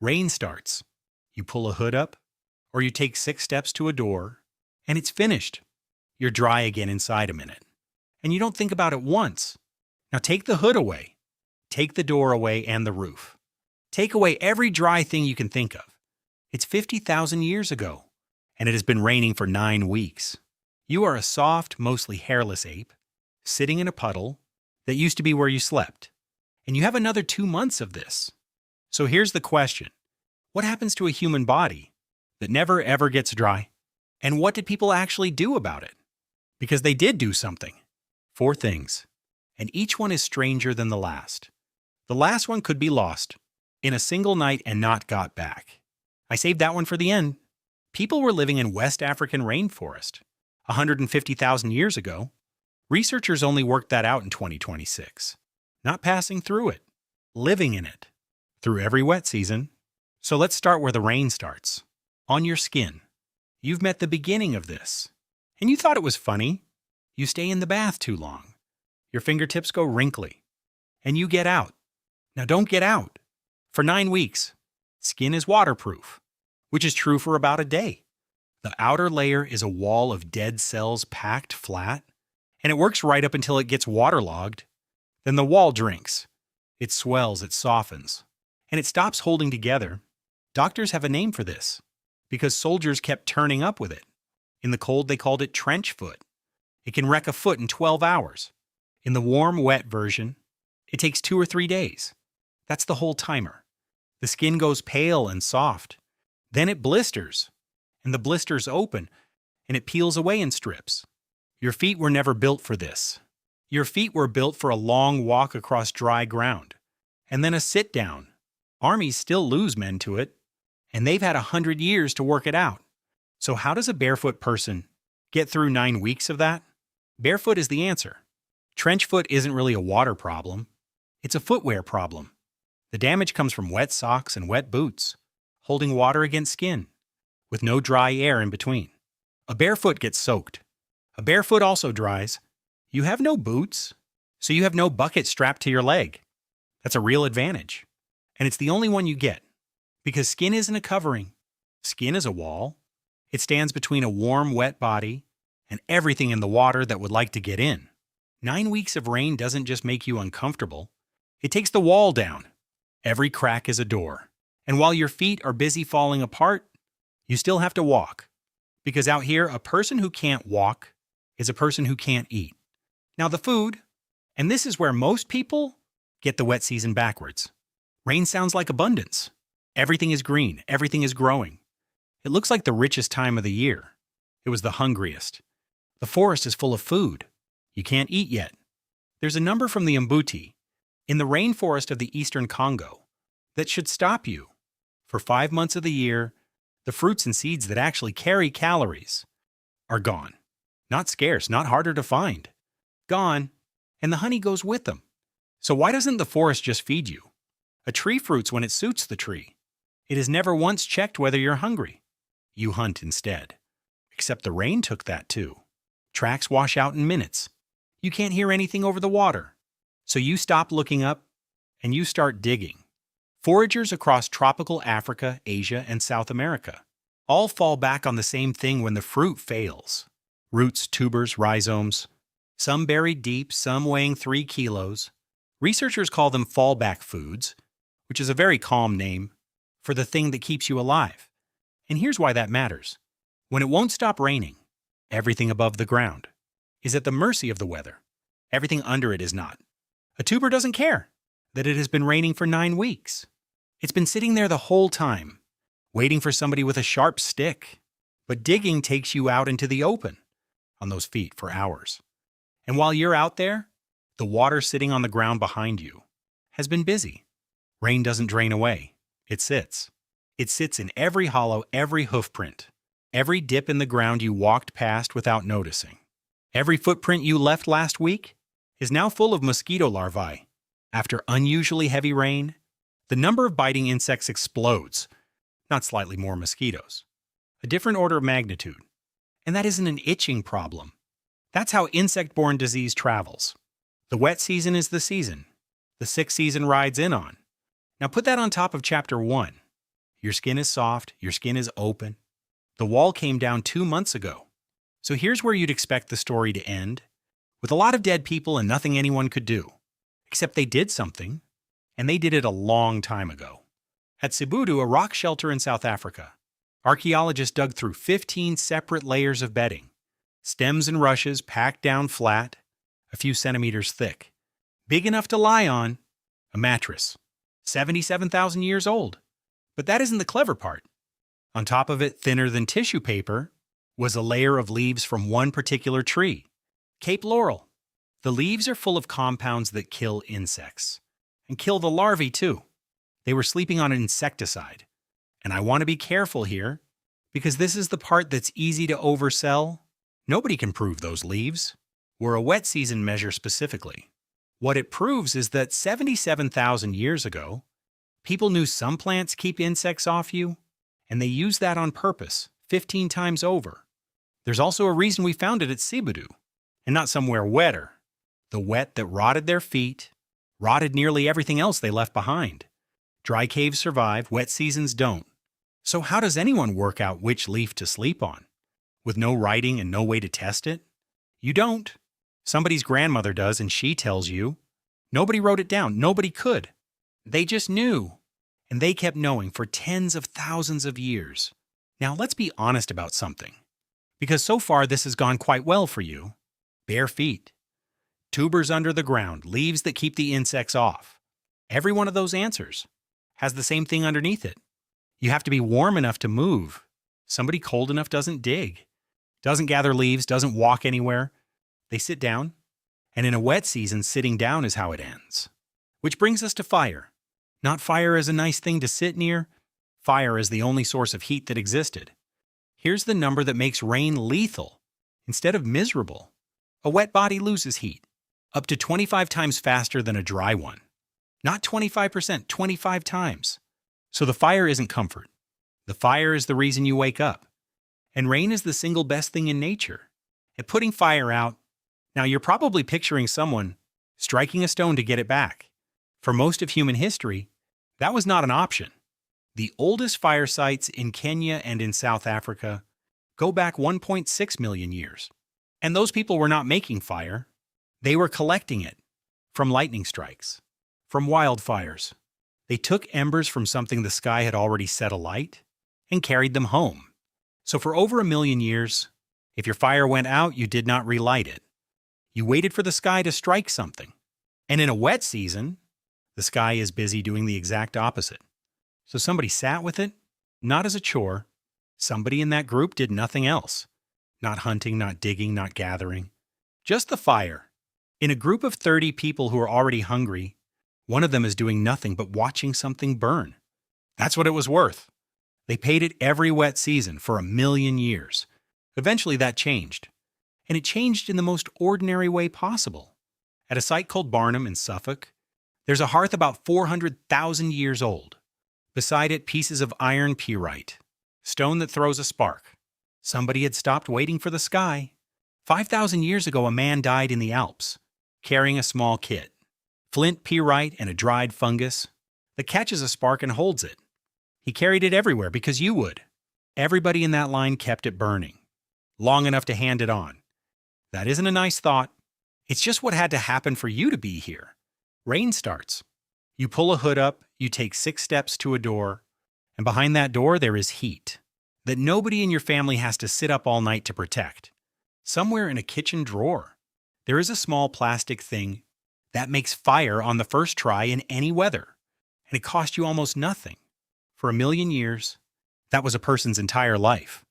Rain starts. You pull a hood up, or you take 6 steps to a door, and it's finished. You're dry again inside a minute. And you don't think about it once. Now take the hood away. Take the door away and the roof. Take away every dry thing you can think of. It's 50,000 years ago, and it has been raining for 9 weeks. You are a soft, mostly hairless ape, sitting in a puddle that used to be where you slept. And you have another 2 months of this. So here's the question. What happens to a human body that never ever gets dry? And what did people actually do about it? Because they did do something. 4 things. And each one is stranger than the last. The last one could be lost in a single night and not got back. I saved that one for the end. People were living in West African rainforest 150,000 years ago. Researchers only worked that out in 2026. Not passing through it, living in it, through every wet season. So let's start where the rain starts. On your skin. You've met the beginning of this. And you thought it was funny. You stay in the bath too long. Your fingertips go wrinkly. And you get out. Now don't get out. For 9 weeks, skin is waterproof, which is true for about a day. The outer layer is a wall of dead cells packed flat, and it works right up until it gets waterlogged. Then the wall drinks. It swells, it softens, and it stops holding together. Doctors have a name for this, because soldiers kept turning up with it. In the cold, they called it trench foot. It can wreck a foot in 12 hours. In the warm, wet version, it takes 2 or 3 days. That's the whole timer. The skin goes pale and soft. Then it blisters, and the blisters open, and it peels away in strips. Your feet were never built for this. Your feet were built for a long walk across dry ground, and then a sit-down. Armies still lose men to it, and they've had 100 years to work it out. So how does a barefoot person get through 9 weeks of that? Barefoot is the answer. Trench foot isn't really a water problem. It's a footwear problem. The damage comes from wet socks and wet boots, holding water against skin, with no dry air in between. A barefoot gets soaked. A barefoot also dries. You have no boots, so you have no bucket strapped to your leg. That's a real advantage. And it's the only one you get, because skin isn't a covering. Skin is a wall. It stands between a warm, wet body and everything in the water that would like to get in. 9 weeks of rain doesn't just make you uncomfortable. It takes the wall down. Every crack is a door. And while your feet are busy falling apart, you still have to walk. Because out here, a person who can't walk is a person who can't eat. Now the food, and this is where most people get the wet season backwards. Rain sounds like abundance. Everything is green. Everything is growing. It looks like the richest time of the year. It was the hungriest. The forest is full of food. You can't eat yet. There's a number from the Mbuti, in the rainforest of the eastern Congo, that should stop you. For 5 months of the year, the fruits and seeds that actually carry calories are gone. Not scarce, not harder to find. Gone, and the honey goes with them. So why doesn't the forest just feed you? A tree fruits when it suits the tree. It has never once checked whether you're hungry. You hunt instead. Except the rain took that too. Tracks wash out in minutes. You can't hear anything over the water. So you stop looking up, and you start digging. Foragers across tropical Africa, Asia, and South America all fall back on the same thing when the fruit fails. Roots, tubers, rhizomes. Some buried deep, some weighing 3 kilos. Researchers call them fallback foods, which is a very calm name for the thing that keeps you alive. And here's why that matters. When it won't stop raining, everything above the ground is at the mercy of the weather. Everything under it is not. A tuber doesn't care that it has been raining for 9 weeks. It's been sitting there the whole time, waiting for somebody with a sharp stick. But digging takes you out into the open on those feet for hours. And while you're out there, the water sitting on the ground behind you has been busy. Rain doesn't drain away. It sits. It sits in every hollow, every hoof print, every dip in the ground you walked past without noticing. Every footprint you left last week is now full of mosquito larvae. After unusually heavy rain, the number of biting insects explodes, not slightly more mosquitoes. A different order of magnitude. And that isn't an itching problem. That's how insect-borne disease travels. The wet season is the season. The sick season rides in on. Now put that on top of Chapter 1. Your skin is soft, your skin is open. The wall came down 2 months ago. So here's where you'd expect the story to end, with a lot of dead people and nothing anyone could do. Except they did something, and they did it a long time ago. At Sibudu, a rock shelter in South Africa, archaeologists dug through 15 separate layers of bedding, stems and rushes packed down flat, a few centimeters thick, big enough to lie on, a mattress, 77,000 years old. But that isn't the clever part. On top of it, thinner than tissue paper, was a layer of leaves from one particular tree, Cape Laurel. The leaves are full of compounds that kill insects, and kill the larvae too. They were sleeping on an insecticide. And I want to be careful here, because this is the part that's easy to oversell. Nobody can prove those leaves were a wet season measure specifically. What it proves is that 77,000 years ago, people knew some plants keep insects off you, and they used that on purpose 15 times over. There's also a reason we found it at Sibudu, and not somewhere wetter. The wet that rotted their feet, rotted nearly everything else they left behind. Dry caves survive, wet seasons don't. So how does anyone work out which leaf to sleep on? With no writing and no way to test it? You don't. Somebody's grandmother does, and she tells you. Nobody wrote it down. Nobody could. They just knew. And they kept knowing for tens of thousands of years. Now let's be honest about something. Because so far this has gone quite well for you. Bare feet. Tubers under the ground, leaves that keep the insects off. Every one of those answers has the same thing underneath it. You have to be warm enough to move. Somebody cold enough doesn't dig, doesn't gather leaves, doesn't walk anywhere. They sit down, and in a wet season, sitting down is how it ends. Which brings us to fire. Not fire as a nice thing to sit near, fire as the only source of heat that existed. Here's the number that makes rain lethal instead of miserable. A wet body loses heat, up to 25 times faster than a dry one. Not 25%, 25 times. So the fire isn't comfort. The fire is the reason you wake up. And rain is the single best thing in nature. At putting fire out, now you're probably picturing someone striking a stone to get it back. For most of human history, that was not an option. The oldest fire sites in Kenya and in South Africa go back 1.6 million years. And those people were not making fire. They were collecting it from lightning strikes, from wildfires. They took embers from something the sky had already set alight and carried them home. So for over 1 million years, if your fire went out, you did not relight it. You waited for the sky to strike something. And in a wet season, the sky is busy doing the exact opposite. So somebody sat with it, not as a chore. Somebody in that group did nothing else. Not hunting, not digging, not gathering. Just the fire. In a group of 30 people who are already hungry, one of them is doing nothing but watching something burn. That's what it was worth. They paid it every wet season for 1 million years. Eventually that changed. And it changed in the most ordinary way possible. At a site called Barnum in Suffolk, there's a hearth about 400,000 years old. Beside it, pieces of iron pyrite, stone that throws a spark. Somebody had stopped waiting for the sky. 5,000 years ago, a man died in the Alps, carrying a small kit. Flint pyrite and a dried fungus that catches a spark and holds it. He carried it everywhere because you would. Everybody in that line kept it burning, long enough to hand it on. That isn't a nice thought. It's just what had to happen for you to be here. Rain starts. You pull a hood up, you take 6 steps to a door, and behind that door there is heat that nobody in your family has to sit up all night to protect. Somewhere in a kitchen drawer, there is a small plastic thing that makes fire on the first try in any weather, and it cost you almost nothing. For 1 million years, that was a person's entire life.